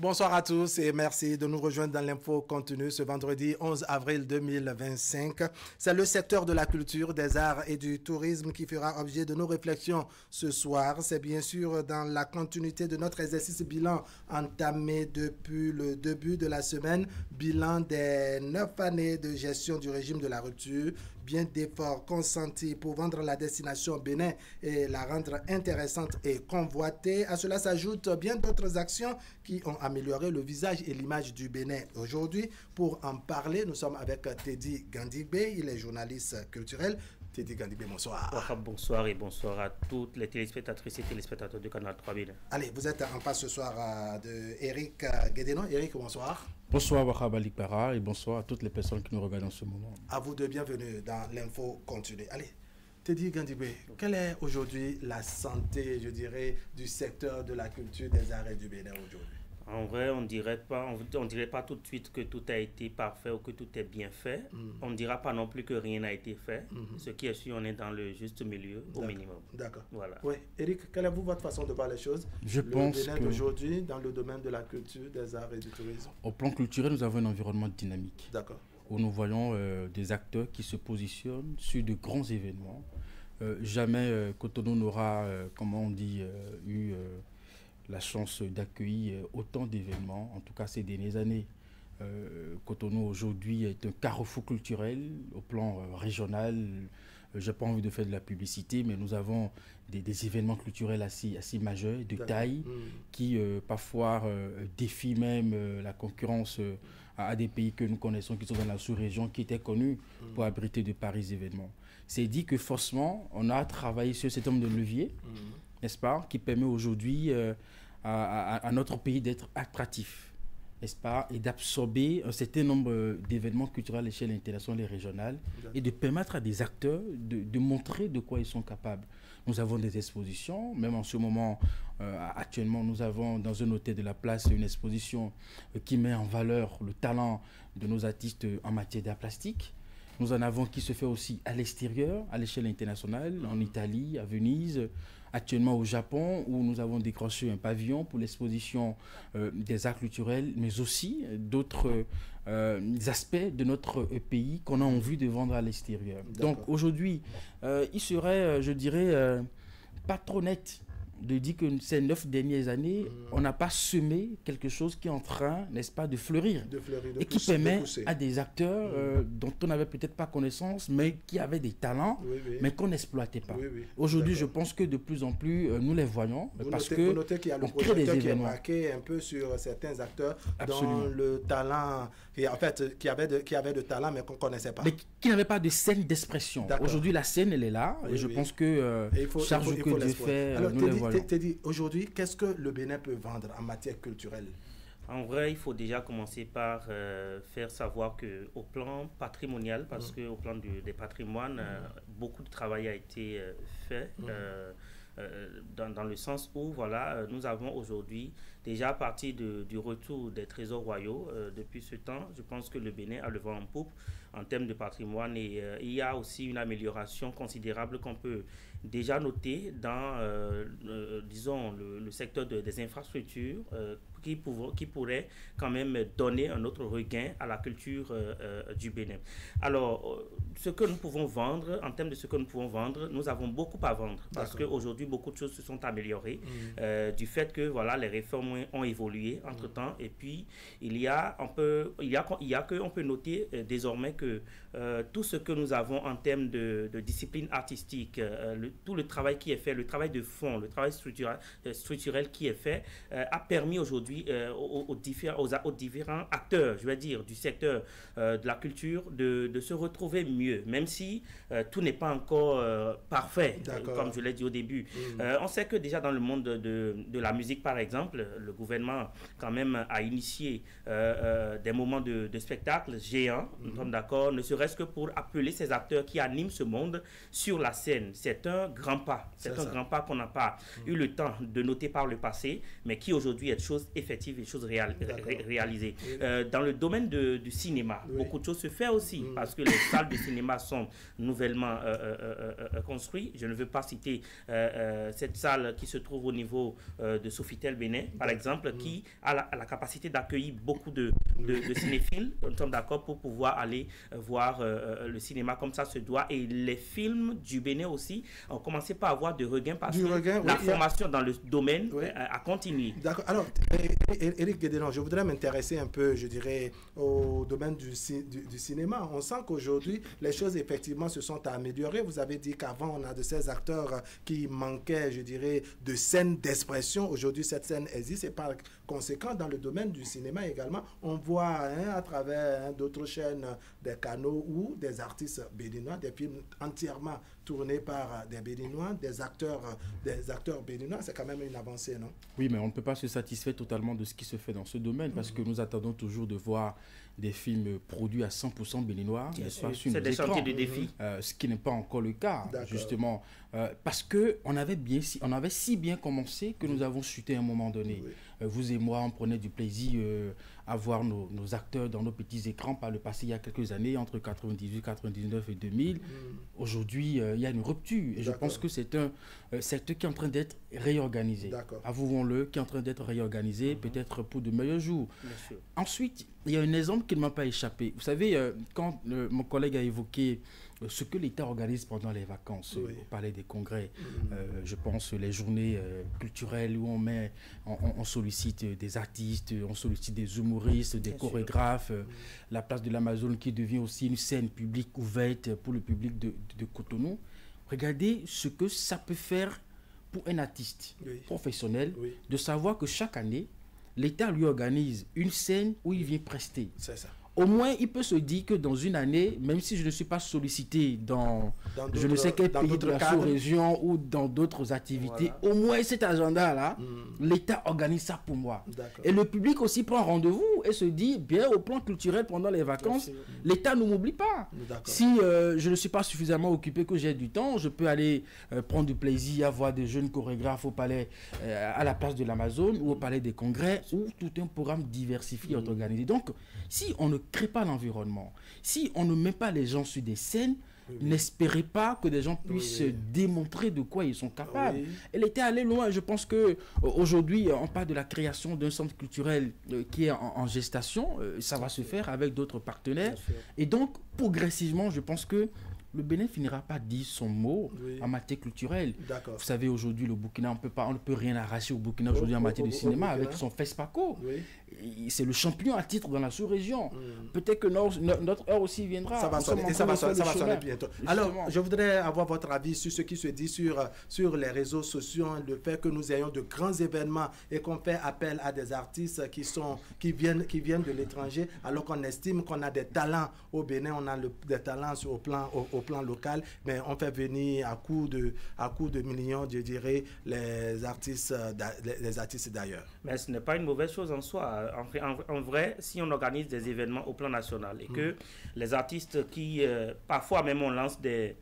Bonsoir à tous et merci de nous rejoindre dans l'info continue ce vendredi 11 avril 2025. C'est le secteur de la culture, des arts et du tourisme qui fera objet de nos réflexions ce soir. C'est bien sûr dans la continuité de notre exercice bilan entamé depuis le début de la semaine. Bilan des 9 années de gestion du régime de la rupture. Bien d'efforts consentis pour vendre la destination Bénin et la rendre intéressante et convoitée. À cela s'ajoutent bien d'autres actions qui ont améliorer le visage et l'image du Bénin. Aujourd'hui, pour en parler, nous sommes avec Teddy Gandibé, il est journaliste culturel. Teddy Gandibé, bonsoir. Bonsoir et bonsoir à toutes les téléspectatrices et téléspectateurs du Canal 3 Bénin. Allez, vous êtes en face ce soir de Eric Guédénon. Eric, bonsoir. Bonsoir Wahab Alikpara et bonsoir à toutes les personnes qui nous regardent en ce moment. À vous deux, bienvenue dans l'info continue. Allez. Teddy Gandibé, quelle est aujourd'hui la santé, je dirais, du secteur de la culture, des arts et du Bénin aujourd'hui? En vrai, on dirait pas tout de suite que tout a été parfait ou que tout est bien fait. On ne dira pas non plus que rien n'a été fait. Ce qui est sûr, on est dans le juste milieu, au minimum. D'accord. Voilà. Oui, Eric, quelle est votre façon de voir les choses? Je pense Bénin d'aujourd'hui, dans le domaine de la culture, des arts et du tourisme. Au plan culturel, nous avons un environnement dynamique. D'accord. Où nous voyons des acteurs qui se positionnent sur de grands événements. Jamais Cotonou n'aura, comment on dit, eu la chance d'accueillir autant d'événements, en tout cas ces dernières années. Cotonou aujourd'hui est un carrefour culturel au plan régional. J'ai pas envie de faire de la publicité, mais nous avons des événements culturels assez majeurs, de taille, qui parfois défient même la concurrence à des pays que nous connaissons, qui sont dans la sous-région, qui étaient connus pour abriter de pareils événements. C'est dit que forcément, on a travaillé sur cet nombre de leviers, n'est-ce pas, qui permet aujourd'hui à notre pays d'être attractif, n'est-ce pas, et d'absorber un certain nombre d'événements culturels à l'échelle internationale et régionale, et de permettre à des acteurs de montrer de quoi ils sont capables. Nous avons des expositions, même en ce moment, actuellement, nous avons dans un hôtel de la place une exposition qui met en valeur le talent de nos artistes en matière d'art plastique. Nous en avons qui se fait aussi à l'extérieur, à l'échelle internationale, en Italie, à Venise, actuellement au Japon, où nous avons décroché un pavillon pour l'exposition des arts culturels, mais aussi d'autres aspects de notre pays qu'on a envie de vendre à l'extérieur. Donc aujourd'hui, il serait, je dirais, pas trop net de dire que ces 9 dernières années, on n'a pas semé quelque chose qui est en train, n'est-ce pas, de fleurir. Et qui permet à des acteurs dont on n'avait peut-être pas connaissance, mais qui avaient des talents, mais qu'on n'exploitait pas. Aujourd'hui, je pense que de plus en plus, nous les voyons, parce que notez qu'il y a le projecteur qui est marqué un peu sur certains acteurs dont le talent, qui avait de talent, mais qu'on ne connaissait pas. Mais qui n'avaient pas de scène d'expression. Aujourd'hui, la scène, elle est là, et je pense que charge que Dieu fait, nous les voyons. Teddy, aujourd'hui, qu'est-ce que le Bénin peut vendre en matière culturelle? En vrai, il faut déjà commencer par faire savoir qu'au plan patrimonial, parce qu'au plan des patrimoines, beaucoup de travail a été fait. Dans le sens où voilà, nous avons aujourd'hui, déjà à partir du retour des trésors royaux, depuis ce temps, je pense que le Bénin a le vent en poupe en termes de patrimoine, et il y a aussi une amélioration considérable qu'on peut déjà noter dans, disons, le secteur des infrastructures, qui pourrait quand même donner un autre regain à la culture du Bénin. Alors, ce que nous pouvons vendre, en termes de ce que nous pouvons vendre, nous avons beaucoup à vendre, parce qu'aujourd'hui, beaucoup de choses se sont améliorées du fait que voilà, les réformes ont évolué entre-temps, et puis on peut noter désormais que tout ce que nous avons en termes de discipline artistique, tout le travail qui est fait, le travail de fond, le travail structurel qui est fait, a permis aujourd'hui aux différents acteurs, je vais dire, du secteur de la culture de se retrouver mieux, même si tout n'est pas encore parfait, comme je l'ai dit au début. On sait que déjà dans le monde de la musique, par exemple, le gouvernement quand même a initié des moments de spectacle géants, nous sommes d'accord, ne serait-ce que pour appeler ces acteurs qui animent ce monde sur la scène. C'est un grand pas, c'est un grand pas qu'on n'a pas eu le temps de noter par le passé, mais qui aujourd'hui est chose effectives et choses réalisées. Dans le domaine du cinéma, beaucoup de choses se font aussi, parce que les salles de cinéma sont nouvellement construites. Je ne veux pas citer cette salle qui se trouve au niveau de Sofitel Bénin, par exemple, qui a la capacité d'accueillir beaucoup de cinéphiles, nous sommes d'accord, pour pouvoir aller voir le cinéma comme ça se doit. Et les films du Bénin aussi ont commencé par avoir de regain, parce que la formation dans le domaine a continué. D'accord. Alors, Éric Guédénon, je voudrais m'intéresser un peu, je dirais, au domaine du cinéma. On sent qu'aujourd'hui, les choses, effectivement, se sont améliorées. Vous avez dit qu'avant, on a de ces acteurs qui manquaient, je dirais, de scènes d'expression. Aujourd'hui, cette scène existe. Et par conséquent, dans le domaine du cinéma également, on voit à travers d'autres chaînes des canaux où des artistes béninois, des films entièrement tournés par des Béninois, des acteurs béninois. C'est quand même une avancée, non? Oui, mais on ne peut pas se satisfaire totalement de ce qui se fait dans ce domaine, parce que nous attendons toujours de voir des films produits à 100% béninois. C'est des chantiers de défi. Ce qui n'est pas encore le cas, justement. Parce qu'on avait si bien commencé que nous avons chuté à un moment donné. Vous et moi, on prenait du plaisir à voir nos acteurs dans nos petits écrans par le passé, il y a quelques années, entre 98, 99 et 2000. Aujourd'hui, il y a une rupture. Et je pense que c'est un secteur qui est en train d'être réorganisé. Avouons-le, qui est en train d'être réorganisé, peut-être pour de meilleurs jours. Ensuite, il y a un exemple qui ne m'a pas échappé. Vous savez, quand mon collègue a évoqué ce que l'État organise pendant les vacances, au Palais des Congrès, je pense les journées culturelles où on sollicite des artistes, on sollicite des humoristes, des chorégraphes, la place de l'Amazone qui devient aussi une scène publique ouverte pour le public de Cotonou. Regardez ce que ça peut faire pour un artiste professionnel, de savoir que chaque année, l'État lui organise une scène où il vient prester. C'est ça. Au moins, il peut se dire que dans une année, même si je ne suis pas sollicité dans je ne sais quel pays de la sous-région ou dans d'autres activités, au moins cet agenda-là, l'État organise ça pour moi. Et le public aussi prend rendez-vous et se dit, bien, au plan culturel, pendant les vacances, l'État ne m'oublie pas. Si je ne suis pas suffisamment occupé, que j'ai du temps, je peux aller prendre du plaisir à voir des jeunes chorégraphes au palais, à la place de l'Amazone ou au palais des Congrès, où tout un programme diversifié est organisé. Donc, si on ne crée pas l'environnement, si on ne met pas les gens sur des scènes, n'espérez pas que des gens puissent démontrer de quoi ils sont capables. Elle était allée loin. Je pense qu'aujourd'hui, on parle de la création d'un centre culturel qui est en gestation. Ça va se faire avec d'autres partenaires. Et donc, progressivement, je pense que le Bénin finira par dire son mot en matière culturelle. Vous savez, aujourd'hui, le Burkina, on ne peut rien arracher au Burkina aujourd'hui en matière de cinéma avec son FESPACO. C'est le champion à titre dans la sous-région. Peut-être que notre heure aussi viendra. Ça va sonner bientôt. Alors, je voudrais avoir votre avis sur ce qui se dit sur les réseaux sociaux, le fait que nous ayons de grands événements et qu'on fait appel à des artistes qui viennent de l'étranger, alors qu'on estime qu'on a des talents au Bénin, on a des talents au plan local, mais on fait venir à coup de millions, je dirais, les artistes d'ailleurs. Mais ce n'est pas une mauvaise chose en soi. En vrai, si on organise des événements au plan national et que les artistes qui, parfois même on lance des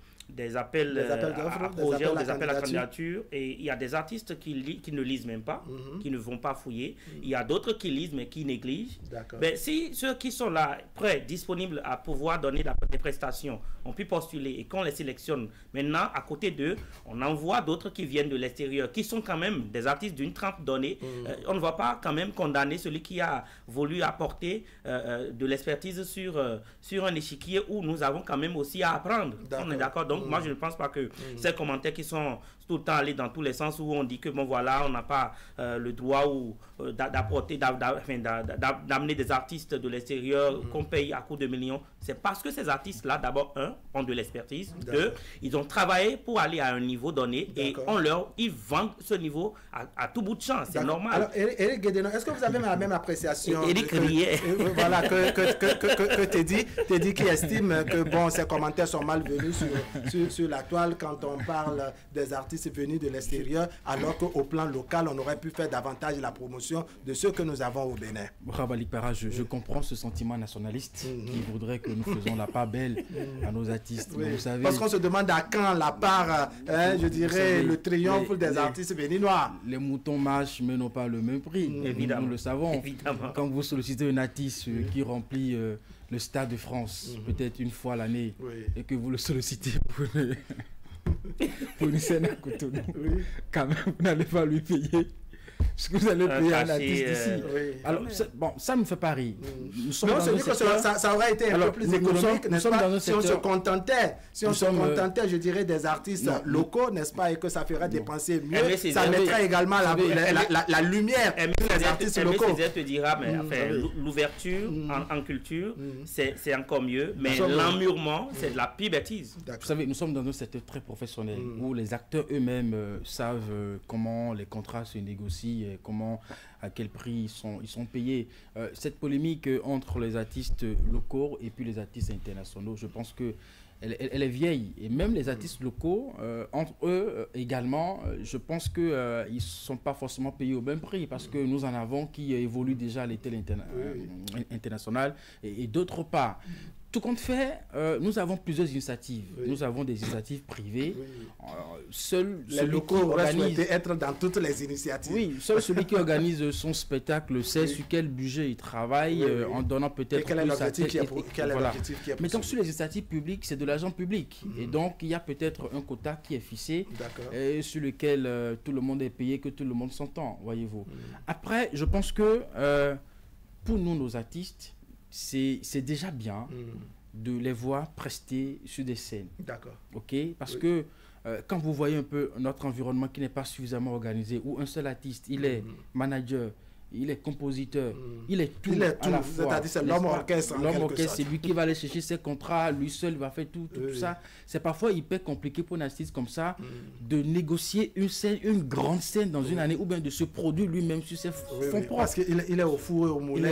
appels à projets ou des appels à candidature, et il y a des artistes qui ne lisent même pas, qui ne vont pas fouiller. Il y a d'autres qui lisent mais qui négligent. Mais si ceux qui sont là, prêts, disponibles à pouvoir donner des prestations, on peut postuler et qu'on les sélectionne. Maintenant, à côté d'eux, on envoie d'autres qui viennent de l'extérieur, qui sont quand même des artistes d'une trempe donnée. On ne va pas quand même condamner celui qui a voulu apporter de l'expertise sur un échiquier où nous avons quand même aussi à apprendre. On est d'accord? Donc, moi, je ne pense pas que ces commentaires qui sont tout le temps allés dans tous les sens, où on dit que, bon, voilà, on n'a pas le droit d'amener des artistes de l'extérieur qu'on paye à coups de millions. C'est parce que ces artistes-là, d'abord, ont de l'expertise. Deux, ils ont travaillé pour aller à un niveau donné et ils vendent ce niveau à tout bout de champ. C'est normal. Alors, Éric Guédénon, est-ce que vous avez la même appréciation Éric riait. Voilà, que Teddy qui estime que, bon, ces commentaires sont malvenus sur la toile quand on parle des artistes artistes venus de l'extérieur, alors qu'au plan local, on aurait pu faire davantage la promotion de ceux que nous avons au Bénin. Rabali Para, je comprends ce sentiment nationaliste qui voudrait que nous faisons la part belle à nos artistes. Oui. Vous savez, parce qu'on se demande à quand la part, je dirais, le triomphe des artistes béninois. Les moutons marchent mais n'ont pas le même prix. Évidemment. Nous le savons. Évidemment. Quand vous sollicitez un artiste qui remplit le Stade de France, peut-être une fois l'année, et que vous le sollicitez pour une scène à Cotonou, quand même, vous n'allez pas lui payer ce que vous allez payer à un artiste ici. Alors, bon, ça ne me fait pas rire. Nous sommes non, c'est que ça aurait été un peu plus économique, n'est-ce pas, si on se contentait, je dirais, des artistes locaux, n'est-ce pas, et que ça ferait dépenser mieux, ça mettrait également la lumière sur les artistes locaux. te dira, mais l'ouverture en culture, c'est encore mieux, mais l'emmurement, c'est de la pire bêtise. Vous savez, nous sommes dans un secteur très professionnel où les acteurs eux-mêmes savent comment les contrats se négocient, comment, à quel prix ils sont payés. Cette polémique entre les artistes locaux et puis les artistes internationaux, je pense que elle est vieille. Et même les artistes locaux, entre eux également, je pense qu'ils ne sont pas forcément payés au même prix parce que nous en avons qui évoluent déjà à l'échelle internationale et d'autre part. Tout compte fait, nous avons plusieurs initiatives. Nous avons des initiatives privées. Seul les locaux auraient souhaité être dans toutes les initiatives. Oui, seul celui qui organise son spectacle sait sur quel budget il travaille, en donnant peut-être plus l'objectif qui est Mais donc sur les initiatives publiques, c'est de l'argent public. Et donc il y a peut-être un quota qui est fixé et sur lequel tout le monde est payé, que tout le monde s'entend, voyez-vous. Après, je pense que pour nous, nos artistes, c'est déjà bien de les voir prester sur des scènes. D'accord. Ok, parce que quand vous voyez un peu notre environnement qui n'est pas suffisamment organisé, où un seul artiste, il est manager, il est compositeur, il est tout à la fois. C'est-à-dire c'est l'homme orchestre. L'homme orchestre, c'est lui qui va aller chercher ses contrats, lui seul va faire tout ça. C'est parfois hyper compliqué pour un artiste comme ça de négocier une scène, une grande scène dans une année, ou bien de se produire lui-même sur ses fonds propres. Parce qu'il est au four et au moulin.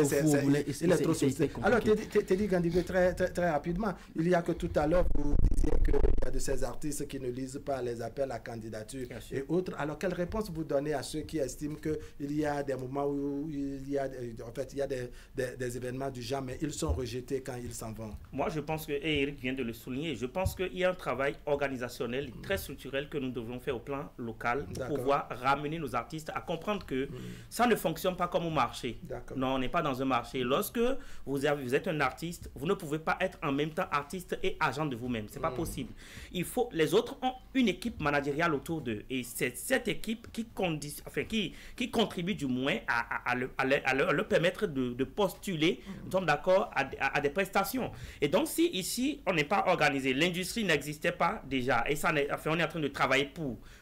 Il est trop sollicité. Alors, Teddy Gandibé, très rapidement, il y a que tout à l'heure, vous disiez qu'il y a de ces artistes qui ne lisent pas les appels à candidature et autres. Alors, quelle réponse vous donnez à ceux qui estiment qu'il y a des moments où il y a des événements du genre, mais ils sont rejetés quand ils s'en vont? Moi, je pense que, et Eric vient de le souligner, je pense qu'il y a un travail organisationnel très structurel que nous devons faire au plan local pour pouvoir ramener nos artistes à comprendre que ça ne fonctionne pas comme au marché. Non, on n'est pas dans un marché. Lorsque vous êtes un artiste, vous ne pouvez pas être en même temps artiste et agent de vous-même. C'est pas possible. Les autres ont une équipe managériale autour d'eux et c'est cette équipe qui contribue du moins à leur permettre de postuler, nous sommes d'accord, à des prestations. Et donc, si ici, on n'est pas organisé, l'industrie n'existait pas déjà, et on est en train de travailler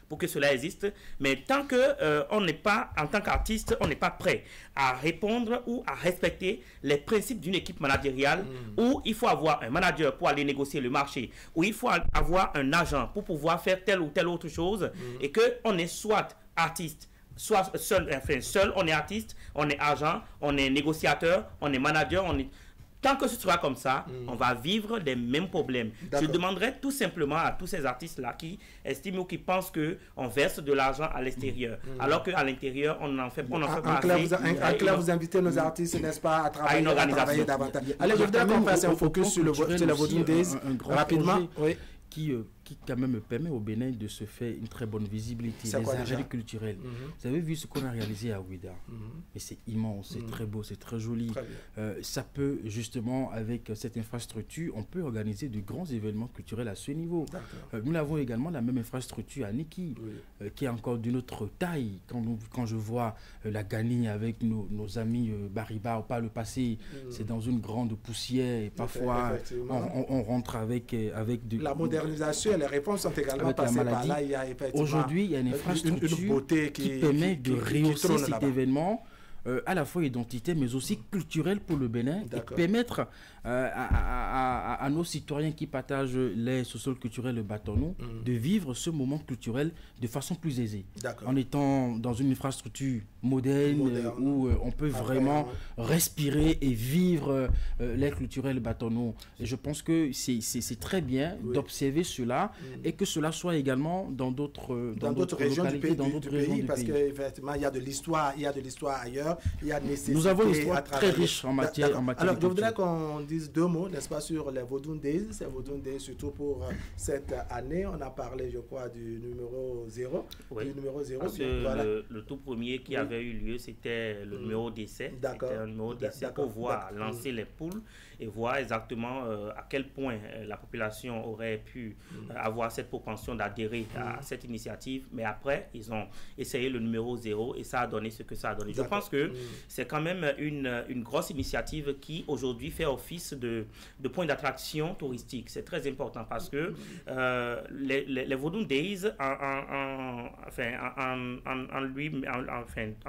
pour que cela existe, mais tant qu'on n'est pas, en tant qu'artiste, on n'est pas prêt à répondre ou à respecter les principes d'une équipe managériale, où il faut avoir un manager pour aller négocier le marché, où il faut avoir un agent pour pouvoir faire telle ou telle autre chose, et qu'on est soit artiste, soit seul, on est artiste, on est agent, on est négociateur, on est manager, Tant que ce sera comme ça, on va vivre les mêmes problèmes. Je demanderais tout simplement à tous ces artistes-là qui estiment ou qui pensent qu'on verse de l'argent à l'extérieur, alors qu'à l'intérieur, on n'en fait pas assez. En clair, vous invitez nos artistes, n'est-ce pas, à travailler davantage. Allez, je voudrais qu'on fasse un focus sur le Vaudou Days, rapidement. Qui quand même permet au Bénin de se faire une très bonne visibilité, les arènes culturelles. Vous avez vu ce qu'on a réalisé à Ouida, et c'est immense, c'est très beau, c'est très joli. Ça peut justement, avec cette infrastructure, on peut organiser de grands événements culturels à ce niveau. Nous avons également la même infrastructure à Niki, qui est encore d'une autre taille. Quand je vois la Gani avec nos amis Bariba par le passé, c'est dans une grande poussière, et parfois on rentre avec de... La modernisation, les réponses sont également passées par là. Aujourd'hui, il y a une infrastructure qui permet de rehausser cet événement à la fois identitaire mais aussi culturel pour le Bénin, et permettre à nos citoyens qui partagent les socio-culturels Batonou de vivre ce moment culturel de façon plus aisée. En étant dans une infrastructure moderne. Où on peut vraiment respirer et vivre l'air culturel Batonou. Et je pense que c'est très bien d'observer cela et que cela soit également dans d'autres régions du pays, parce qu'effectivement, il y a de l'histoire ailleurs, il y a nécessité. Nous avons une histoire très riche en matière Alors, je voudrais qu'on dise deux mots, n'est-ce pas, sur les Vodun Days. C'est Vodun Days surtout pour cette année. On a parlé, je crois, du numéro 0. Oui, du numéro 0. Parce que le tout premier qui avait eu lieu, c'était le numéro d'essai. C'était un numéro d'essai pour voir, lancer les poules et voir exactement à quel point la population aurait pu avoir cette propension d'adhérer à cette initiative. Mais après, ils ont essayé le numéro 0 et ça a donné ce que ça a donné. Je pense que c'est quand même une grosse initiative qui aujourd'hui fait office de point d'attraction touristique. C'est très important parce que les Vodun Days en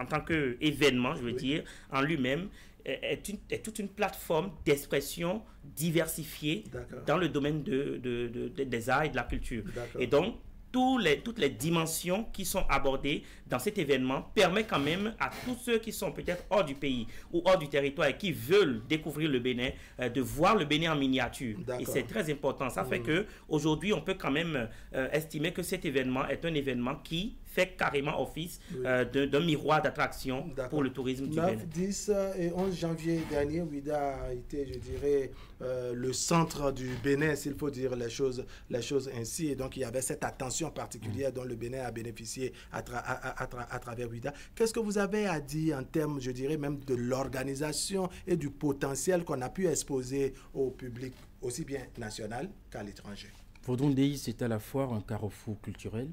tant qu'événement, je veux dire, en lui-même, est toute une plateforme d'expression diversifiée dans le domaine des arts et de la culture. Et donc, toutes les dimensions qui sont abordées dans cet événement permettent quand même à tous ceux qui sont peut-être hors du pays ou hors du territoire et qui veulent découvrir le Bénin, de voir le Bénin en miniature. Et c'est très important. Ça fait qu'aujourd'hui, on peut quand même estimer que cet événement est un événement qui fait carrément office d'un miroir d'attraction pour le tourisme du 9, Bénin. 10 et 11 janvier dernier, Ouida a été, je dirais, le centre du Bénin, s'il faut dire les choses ainsi. Et donc, il y avait cette attention particulière dont le Bénin a bénéficié à travers Ouida. Qu'est-ce que vous avez à dire en termes, je dirais, même de l'organisation et du potentiel qu'on a pu exposer au public, aussi bien national qu'à l'étranger? Vodun Days, c'est à la fois un carrefour culturel,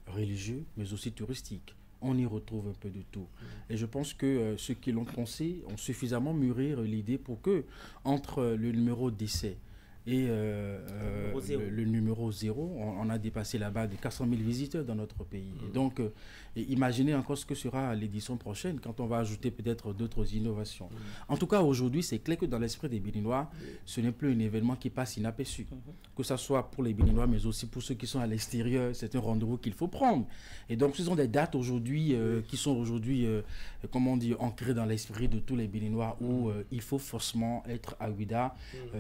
religieux, mais aussi touristique. On y retrouve un peu de tout. Et je pense que ceux qui l'ont pensé ont suffisamment mûri l'idée pour que, entre le numéro d'essai et le numéro 0, on a dépassé la barre de 400 000 visiteurs dans notre pays. Et donc, imaginez encore ce que sera l'édition prochaine quand on va ajouter peut-être d'autres innovations. En tout cas, aujourd'hui, c'est clair que dans l'esprit des Béninois, ce n'est plus un événement qui passe inaperçu. Que ce soit pour les Béninois, mais aussi pour ceux qui sont à l'extérieur, c'est un rendez-vous qu'il faut prendre. Et donc, ce sont des dates aujourd'hui qui sont aujourd'hui, comment on dit, ancrées dans l'esprit de tous les Béninois où il faut forcément être à Ouida,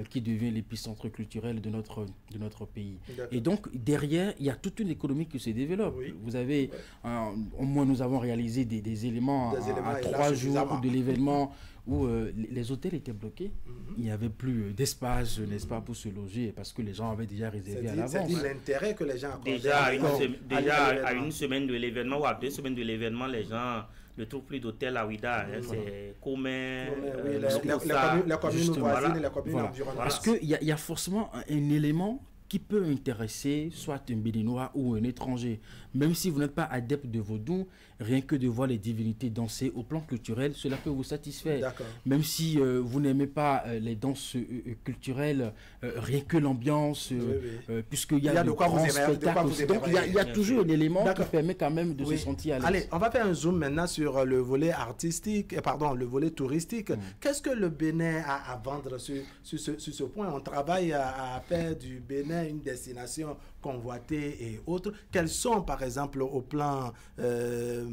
qui devient l'épicentre culturel de notre pays. Et donc, derrière, il y a toute une économie qui se développe. Vous avez, au moins, nous avons réalisé des éléments à 3 jours de l'événement où les hôtels étaient bloqués. Il n'y avait plus d'espace, n'est-ce pas, pour se loger parce que les gens avaient déjà réservé à l'avance. C'est l'intérêt que les gens accordaient. Déjà à une semaine de l'événement ou à 2 semaines de l'événement, les gens ne trouvent plus d'hôtel à Ouida. C'est Commun, les communes voisines et les communes environnantes. Parce qu'il y a forcément un élément qui peut intéresser soit un Béninois ou un étranger. Même si vous n'êtes pas adepte de Vodun, rien que de voir les divinités danser au plan culturel, cela peut vous satisfaire. Même si vous n'aimez pas les danses culturelles, rien que l'ambiance, puisqu'il y a de grands spectacles. Donc il y a toujours un élément qui permet quand même de se sentir à l'aise. Allez, on va faire un zoom maintenant sur le volet artistique, le volet touristique. Qu'est-ce que le Bénin a à vendre sur ce point? On travaille à faire du Bénin une destination convoitée et autres. Quelles sont, par exemple, au plan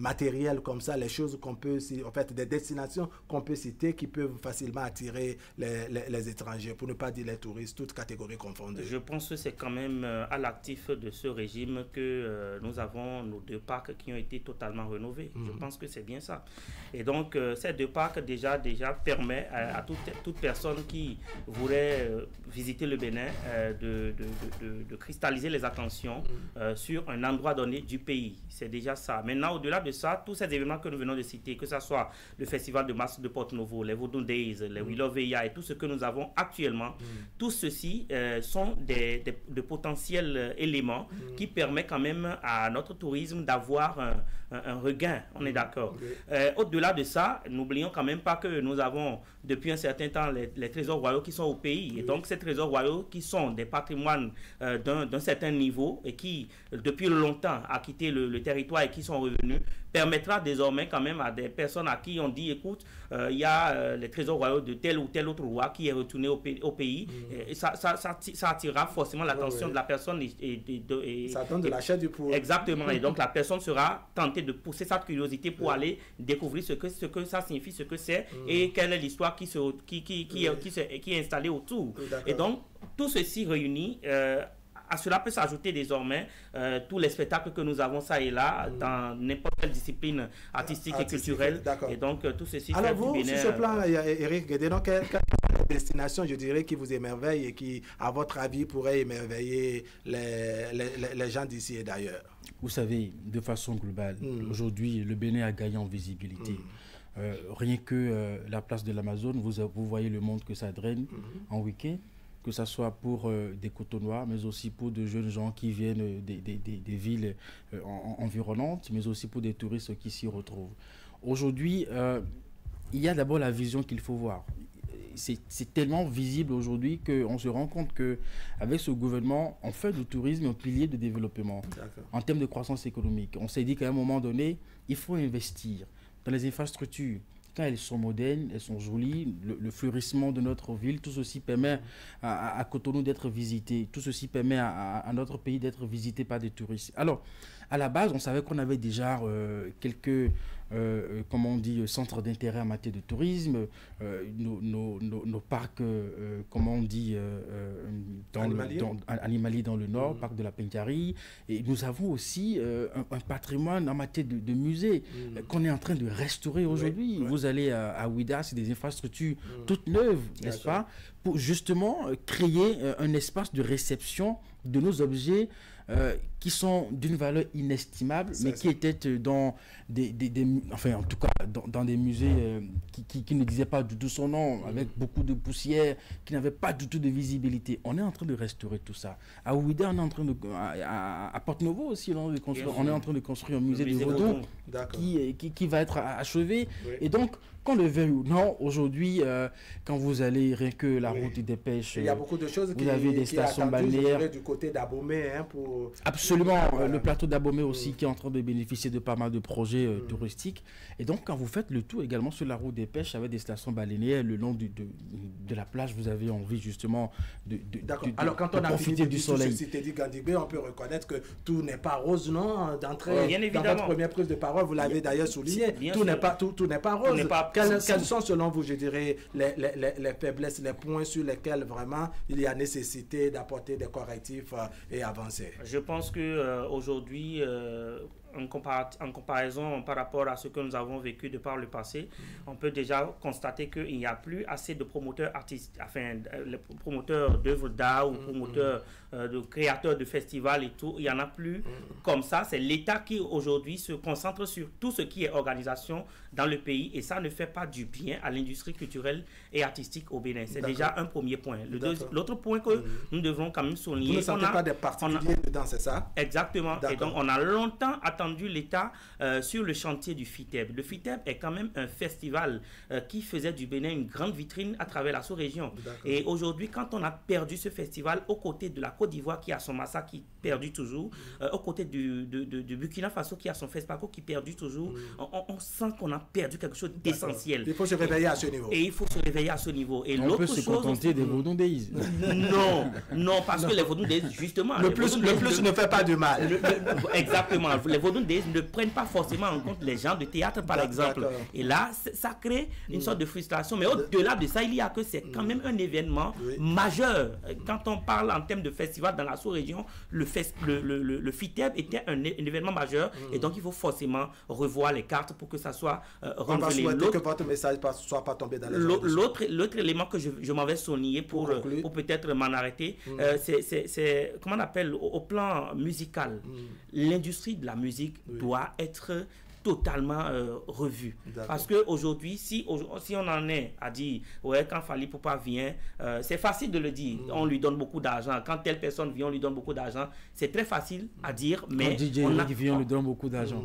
matériel comme ça, les choses qu'on peut, en fait, des destinations qu'on peut citer qui peuvent facilement attirer les étrangers, pour ne pas dire les touristes, toutes catégories confondues? Je pense que c'est quand même à l'actif de ce régime que nous avons nos 2 parcs qui ont été totalement rénovés. Je pense que c'est bien ça. Et donc, ces 2 parcs déjà permettent à toute personne qui voudrait visiter le Bénin de cristalliser les attentions sur un endroit donné du pays. C'est déjà ça. Maintenant, au-delà de ça, tous ces événements que nous venons de citer, que ce soit le festival de masse de Porto-Novo, les Vodun Days, les Willow Veilla et tout ce que nous avons actuellement, tous ceux-ci sont de potentiels éléments qui permettent quand même à notre tourisme d'avoir un regain. On est d'accord. Au-delà de ça, n'oublions quand même pas que nous avons depuis un certain temps les trésors royaux qui sont au pays. Et donc, ces trésors royaux qui sont des patrimoines patrimoine d'un certain niveau et qui, depuis longtemps, a quitté le territoire et qui sont revenus, permettra désormais quand même à des personnes à qui on dit, écoute, il y a les trésors royaux de tel ou tel autre roi qui est retourné au pays. Et ça attirera forcément l'attention de la personne. Ça donne de la chair du poids. Exactement. Et donc, la personne sera tentée de pousser sa curiosité pour aller découvrir ce que ça signifie, ce que c'est et quelle est l'histoire qui est installée autour. Et donc, tout ceci réuni... à cela peut s'ajouter désormais tous les spectacles que nous avons ça et là dans n'importe quelle discipline artistique et culturelle. Et donc tout ceci alors fait vous, du sur ce plan, Eric Guédénon, quelle destination, je dirais, qui vous émerveille et qui, à votre avis, pourrait émerveiller les gens d'ici et d'ailleurs? Vous savez, de façon globale, aujourd'hui, le Bénin a gagné en visibilité. Rien que la place de l'Amazone, vous voyez le monde que ça draine en week-end, que ce soit pour des Cotonois, mais aussi pour de jeunes gens qui viennent des villes environnantes, mais aussi pour des touristes qui s'y retrouvent. Aujourd'hui, il y a d'abord la vision qu'il faut voir. C'est tellement visible aujourd'hui qu'on se rend compte qu'avec ce gouvernement, on fait du tourisme un pilier de développement en termes de croissance économique. On s'est dit qu'à un moment donné, il faut investir dans les infrastructures. Quand elles sont modernes, elles sont jolies, le fleurissement de notre ville, tout ceci permet à Cotonou d'être visité, tout ceci permet à notre pays d'être visité par des touristes. Alors, à la base, on savait qu'on avait déjà quelques comment on dit, centres d'intérêt en matière de tourisme, nos parcs, comment on dit, animaliers dans le nord, parc de la Pencari, et nous avons aussi un patrimoine en matière de musées qu'on est en train de restaurer aujourd'hui. Vous allez à Ouida, c'est des infrastructures toutes neuves, n'est-ce pas, pour justement créer un espace de réception de nos objets qui sont d'une valeur inestimable, mais qui étaient dans enfin en tout cas dans des musées qui ne disaient pas du tout son nom, avec beaucoup de poussière, qui n'avaient pas du tout de visibilité. On est en train de restaurer tout ça. À Ouida, on est en train de... À Porte-Novo aussi, on est en train de construire un musée de Vaudon qui va être achevé. Et donc, qu'on le veuille ou non, aujourd'hui, quand vous allez rien que la route des pêches, il y a beaucoup de choses vous avez des stations balnéaires du côté d'Abomey, pour... Absolument, le plateau d'Abomey aussi qui est en train de bénéficier de pas mal de projets touristiques. Et donc, quand vous faites le tour également sur la route des pêches avec des stations balnéaires le long de la plage, vous avez envie justement de alors, quand on a profiter du soleil. Dit Gandibé, on peut reconnaître que tout n'est pas rose, non, d'entrée. Bien dans votre première prise de parole, vous l'avez d'ailleurs souligné. Tout n'est pas rose. Quels sont, selon vous, je dirais, les faiblesses, les points sur lesquels vraiment il y a nécessité d'apporter des correctifs et avancer? Je pense qu'aujourd'hui, en comparaison par rapport à ce que nous avons vécu de par le passé, on peut déjà constater qu'il n'y a plus assez de promoteurs artistes, enfin, les promoteurs d'œuvres d'art ou promoteurs de créateurs de festivals et tout. Il n'y en a plus comme ça. C'est l'État qui aujourd'hui se concentre sur tout ce qui est organisation dans le pays et ça ne fait pas du bien à l'industrie culturelle et artistique au Bénin. C'est déjà un premier point. L'autre point que nous devons quand même souligner... Vous ne sentez pas des particuliers dedans, c'est ça? Exactement. Et donc, on a longtemps attendu l'État sur le chantier du FITEB. Le FITEB est quand même un festival qui faisait du Bénin une grande vitrine à travers la sous-région. Et aujourd'hui, quand on a perdu ce festival aux côtés de la Côte d'Ivoire qui a son Massa qui perdure toujours, aux côtés du Burkina Faso qui a son FESPACO qui perdure toujours, on sent qu'on a perdu quelque chose d'essentiel. Il faut se réveiller à ce niveau. Et il faut se réveiller à ce niveau. Et on peut se contenter des Vaudon Days. Non, parce que les Vaudon Days, justement... Le plus ne fait pas de mal. Exactement. Les Vaudon Days ne prennent pas forcément en compte les gens de théâtre, par exemple. Et là, ça crée une sorte de frustration. Mais au-delà de ça, il y a que c'est quand même un événement majeur. Quand on parle en termes de festival dans la sous-région, le FITEB était un événement majeur. Et donc, il faut forcément revoir les cartes pour que ça soit on va souhaiter que votre message ne soit pas tombé dans les l'autre élément que je m'en vais souligner pour peut-être m'en arrêter, c'est, comment on appelle, au plan musical, l'industrie de la musique doit être totalement revu. Parce qu'aujourd'hui, si on en est à dire, ouais, quand Fally Ipupa vient, c'est facile de le dire, on lui donne beaucoup d'argent. Quand telle personne vient, on lui donne beaucoup d'argent. C'est très facile à dire, mais... Quand DJ qui vient, on lui donne beaucoup d'argent.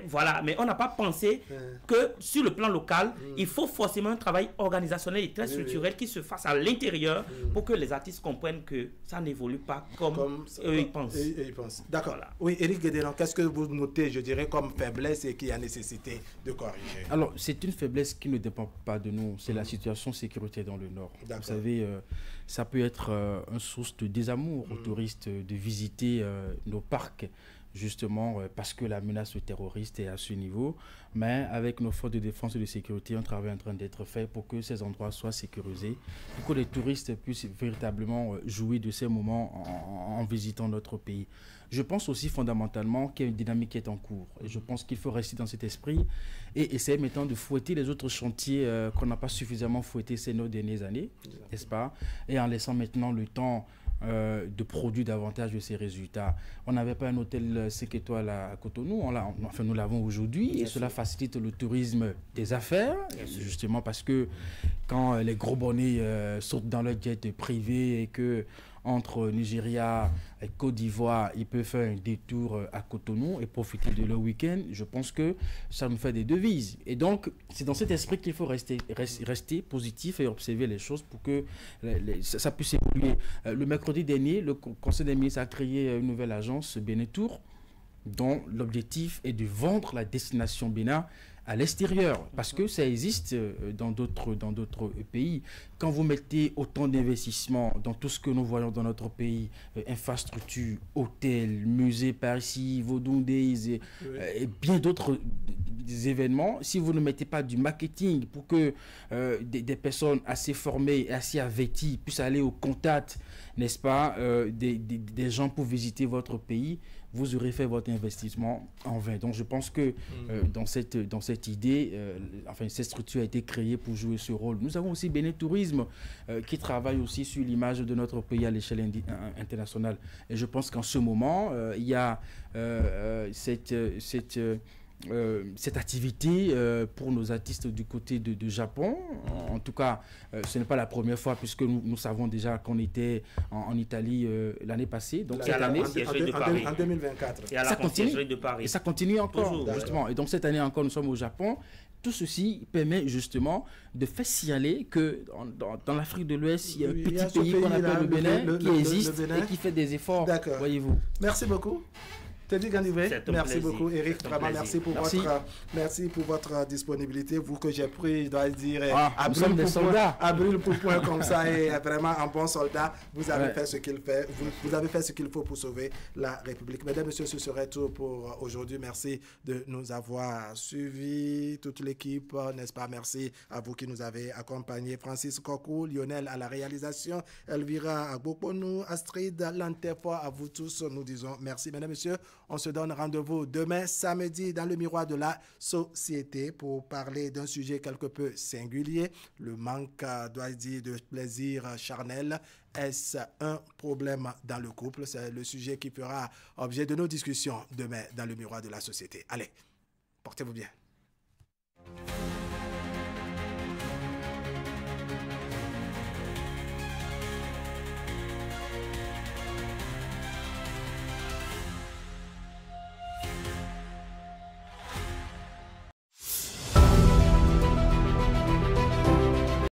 Voilà, mais on n'a pas pensé que sur le plan local, il faut forcément un travail organisationnel et très structurel qui se fasse à l'intérieur pour que les artistes comprennent que ça n'évolue pas comme eux ils pensent. D'accord. Voilà. Oui, Éric Guédéran, qu'est-ce que vous notez, je dirais, comme faiblesse et qui a nécessité de corriger? Alors, c'est une faiblesse qui ne dépend pas de nous, c'est la situation sécuritaire dans le Nord. Vous savez, ça peut être une source de désamour aux touristes de visiter nos parcs, justement parce que la menace terroriste est à ce niveau. Mais avec nos forces de défense et de sécurité, un travail est en train d'être fait pour que ces endroits soient sécurisés, pour que les touristes puissent véritablement jouir de ces moments en visitant notre pays. Je pense aussi fondamentalement qu'il y a une dynamique qui est en cours. Et je pense qu'il faut rester dans cet esprit et essayer maintenant de fouetter les autres chantiers qu'on n'a pas suffisamment fouettés ces 9 dernières années, n'est-ce pas? Et en laissant maintenant le temps de produire davantage de ces résultats. On n'avait pas un hôtel 5 étoiles à Cotonou, enfin nous l'avons aujourd'hui, et cela facilite le tourisme des affaires, justement parce que quand les gros bonnets sautent dans leur jet privé et que entre Nigeria et Côte d'Ivoire, ils peuvent faire un détour à Cotonou et profiter de leur week-end, je pense que ça nous fait des devises. Et donc, c'est dans cet esprit qu'il faut rester positif et observer les choses pour que ça puisse évoluer. Le mercredi dernier, le Conseil des ministres a créé une nouvelle agence, Bénétour, dont l'objectif est de vendre la destination Bénin à l'extérieur, parce que ça existe dans d'autres pays. Quand vous mettez autant d'investissements dans tout ce que nous voyons dans notre pays, infrastructures, hôtels, musées par ici, Vodou Days et bien d'autres événements, si vous ne mettez pas du marketing pour que des personnes assez formées et assez averties puissent aller au contact, n'est-ce pas, des gens pour visiter votre pays, vous aurez fait votre investissement en vain. Donc je pense que dans cette idée, enfin cette structure a été créée pour jouer ce rôle. Nous avons aussi Bénétourisme qui travaille aussi sur l'image de notre pays à l'échelle internationale. Et je pense qu'en ce moment, il y a cette activité pour nos artistes du côté de Japon. En tout cas, ce n'est pas la première fois puisque nous savons déjà qu'on était en Italie l'année passée. Donc cette année, en 2024. Et à la conciergerie de Paris. Et ça continue encore, toujours, justement. Et donc cette année encore, nous sommes au Japon. Tout ceci permet justement de faire signaler que dans l'Afrique de l'Ouest, il y a un petit pays qu'on appelle le Bénin qui existe et qui fait des efforts, voyez-vous. Merci beaucoup. Teddy Gandivé, merci beaucoup. Eric, vraiment merci pour votre disponibilité. Vous que j'ai pris, je dois dire, à brûle pour point comme ça, et vraiment un bon soldat. Vous avez fait ce qu'il fait. Vous avez fait ce qu'il faut pour sauver la République. Mesdames, Messieurs, ce serait tout pour aujourd'hui. Merci de nous avoir suivis, toute l'équipe, n'est-ce pas? Merci à vous qui nous avez accompagnés. Francis Kokou, Lionel à la réalisation, Elvira Agboponou, Astrid Lantefo, à vous tous, nous disons merci. Mesdames, Messieurs, on se donne rendez-vous demain, samedi, dans le miroir de la société pour parler d'un sujet quelque peu singulier, le manque, dois-je dire, de plaisir charnel. Est-ce un problème dans le couple? C'est le sujet qui fera objet de nos discussions demain dans le miroir de la société. Allez, portez-vous bien.